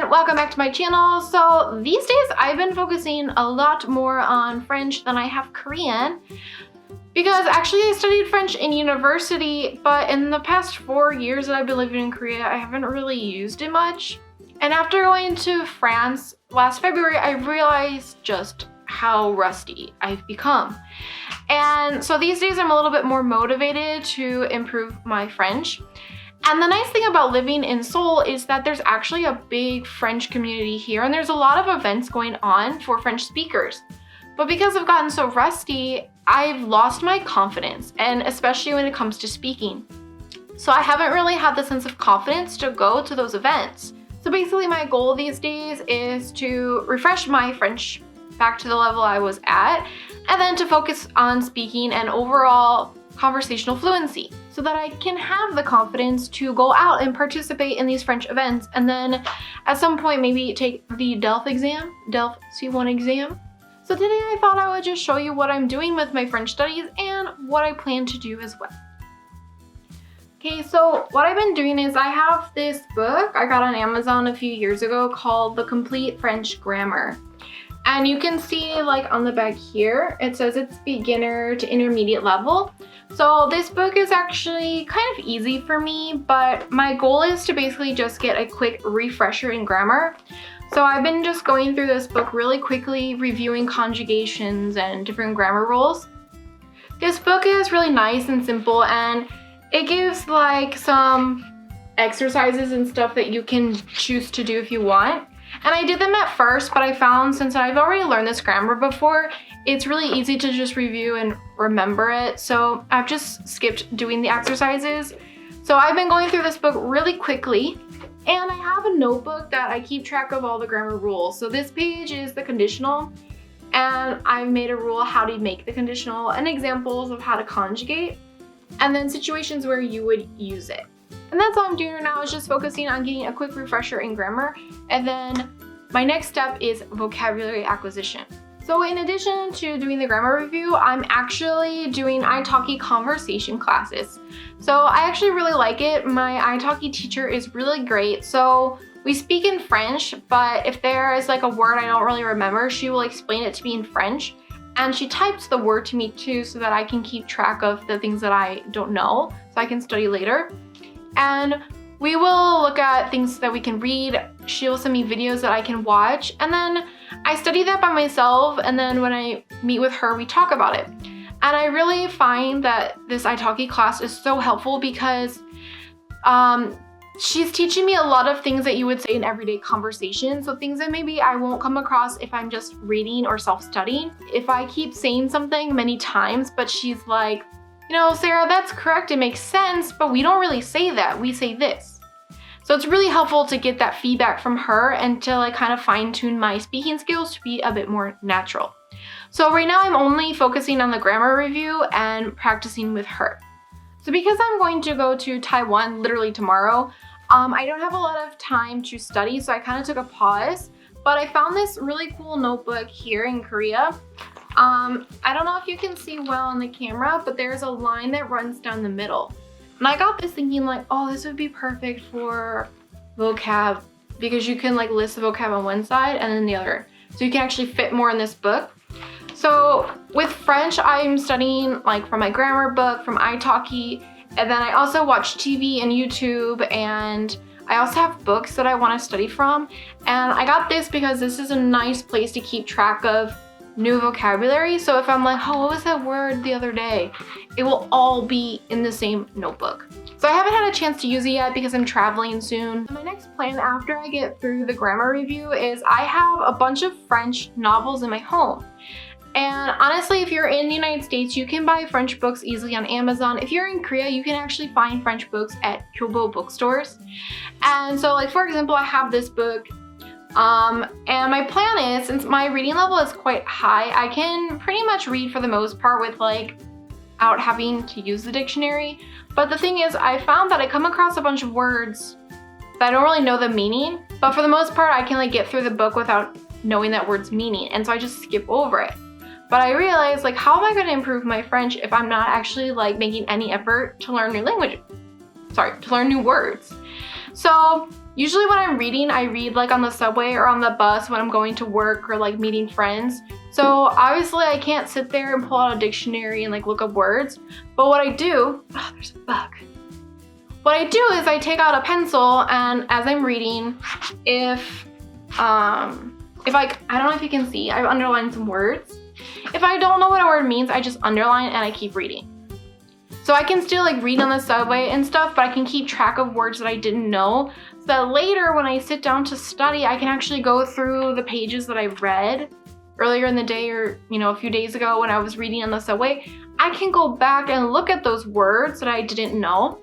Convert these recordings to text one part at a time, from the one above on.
everyone, welcome back to my channel. So these days I've been focusing a lot more on French than I have Korean because actually I studied French in university, but in the past 4 years that I've been living in Korea, I haven't really used it much. And after going to France last February, I realized just how rusty I've become. And so these days I'm a little bit more motivated to improve my French. And the nice thing about living in Seoul is that there's actually a big French community here, and there's a lot of events going on for French speakers. But because I've gotten so rusty, I've lost my confidence, and especially when it comes to speaking. So I haven't really had the sense of confidence to go to those events. So basically my goal these days is to refresh my French back to the level I was at, and then to focus on speaking and overall conversational fluency so that I can have the confidence to go out and participate in these French events, and then at some point maybe take the DELF exam, DELF C1 exam. So today I thought I would just show you what I'm doing with my French studies and what I plan to do as well. Okay, so what I've been doing is I have this book I got on Amazon a few years ago called The Complete French Grammar. And you can see like on the back here, it says it's beginner to intermediate level. So this book is actually kind of easy for me, but my goal is to basically just get a quick refresher in grammar. So I've been just going through this book really quickly, reviewing conjugations and different grammar rules. This book is really nice and simple, and it gives like some exercises and stuff that you can choose to do if you want. And I did them at first, but I found since I've already learned this grammar before, it's really easy to just review and remember it. So I've just skipped doing the exercises. So I've been going through this book really quickly, and I have a notebook that I keep track of all the grammar rules. So this page is the conditional, and I've made a rule how to make the conditional and examples of how to conjugate, and then situations where you would use it. And that's all I'm doing right now, is just focusing on getting a quick refresher in grammar. And then my next step is vocabulary acquisition. So in addition to doing the grammar review, I'm actually doing italki conversation classes. So I actually really like it. My italki teacher is really great. So we speak in French, but if there is like a word I don't really remember, she will explain it to me in French. And she types the word to me too, so that I can keep track of the things that I don't know, so I can study later. And we will look at things that we can read. She'll send me videos that I can watch, and then I study that by myself, and then when I meet with her, we talk about it. And I really find that this italki class is so helpful because she's teaching me a lot of things that you would say in everyday conversation. So things that maybe I won't come across if I'm just reading or self-studying. If I keep saying something many times, but she's like, you know, Sarah, that's correct, it makes sense, but we don't really say that, we say this. So it's really helpful to get that feedback from her and to like kind of fine tune my speaking skills to be a bit more natural. So right now I'm only focusing on the grammar review and practicing with her. So because I'm going to go to Taiwan literally tomorrow, I don't have a lot of time to study, so I kind of took a pause, but I found this really cool notebook here in Korea. I don't know if you can see well on the camera, but there's a line that runs down the middle. And I got this thinking like, oh, this would be perfect for vocab, because you can like list the vocab on one side and then the other. So you can actually fit more in this book. So with French, I'm studying like from my grammar book, from italki, and then I also watch TV and YouTube, and I also have books that I want to study from. And I got this because this is a nice place to keep track of new vocabulary. So if I'm like, oh, what was that word the other day? It will all be in the same notebook. So I haven't had a chance to use it yet because I'm traveling soon. My next plan after I get through the grammar review is I have a bunch of French novels in my home. And honestly, if you're in the United States, you can buy French books easily on Amazon. If you're in Korea, you can actually find French books at Kyobo bookstores. And so like, for example, I have this book. And my plan is, since my reading level is quite high, I can pretty much read for the most part without having to use the dictionary. But the thing is, I found that I come across a bunch of words that I don't really know the meaning, but for the most part, I can like get through the book without knowing that word's meaning. And so I just skip over it. But I realized like, how am I going to improve my French if I'm not actually like making any effort to learn new languages? To learn new words. So Usually when I'm reading, I read like on the subway or on the bus when I'm going to work or like meeting friends. So obviously I can't sit there and pull out a dictionary and like look up words. But what I do, oh, there's a bug. What I do is I take out a pencil, and as I'm reading, if I don't know if you can see, I've underlined some words. If I don't know what a word means, I just underline and I keep reading. So I can still like read on the subway and stuff, but I can keep track of words that I didn't know, so that later when I sit down to study, I can actually go through the pages that I read earlier in the day, or a few days ago when I was reading on the subway. I can go back and look at those words that I didn't know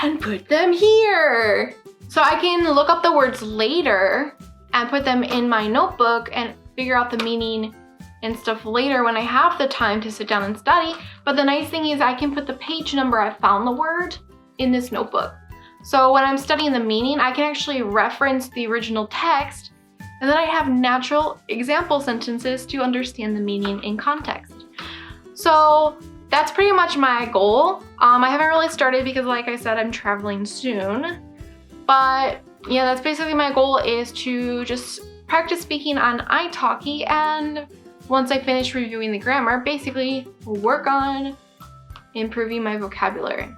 and put them here. So I can look up the words later and put them in my notebook and figure out the meaning and stuff later when I have the time to sit down and study. But the nice thing is I can put the page number I found the word in this notebook. So when I'm studying the meaning, I can actually reference the original text, and then I have natural example sentences to understand the meaning in context. So that's pretty much my goal. I haven't really started because, like I said, I'm traveling soon. But yeah, that's basically my goal, is to just practice speaking on italki, and once I finish reviewing the grammar, basically work on improving my vocabulary.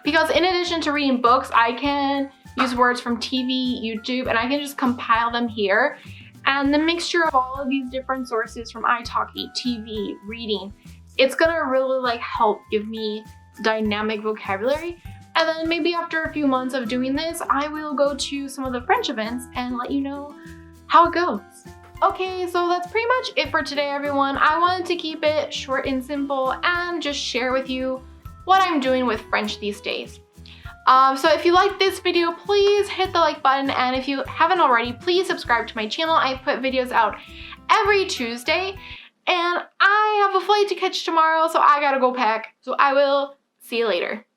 Because in addition to reading books, I can use words from TV, YouTube, and I can just compile them here. And the mixture of all of these different sources from italki, TV, reading, it's gonna really like help give me dynamic vocabulary. And then maybe after a few months of doing this, I will go to some of the French events and let you know how it goes. Okay, so that's pretty much it for today, everyone. I wanted to keep it short and simple and just share with you what I'm doing with French these days. So if you like this video, please hit the like button, and if you haven't already, please subscribe to my channel. I put videos out every Tuesday, and I have a flight to catch tomorrow, so I gotta go pack. So I will see you later.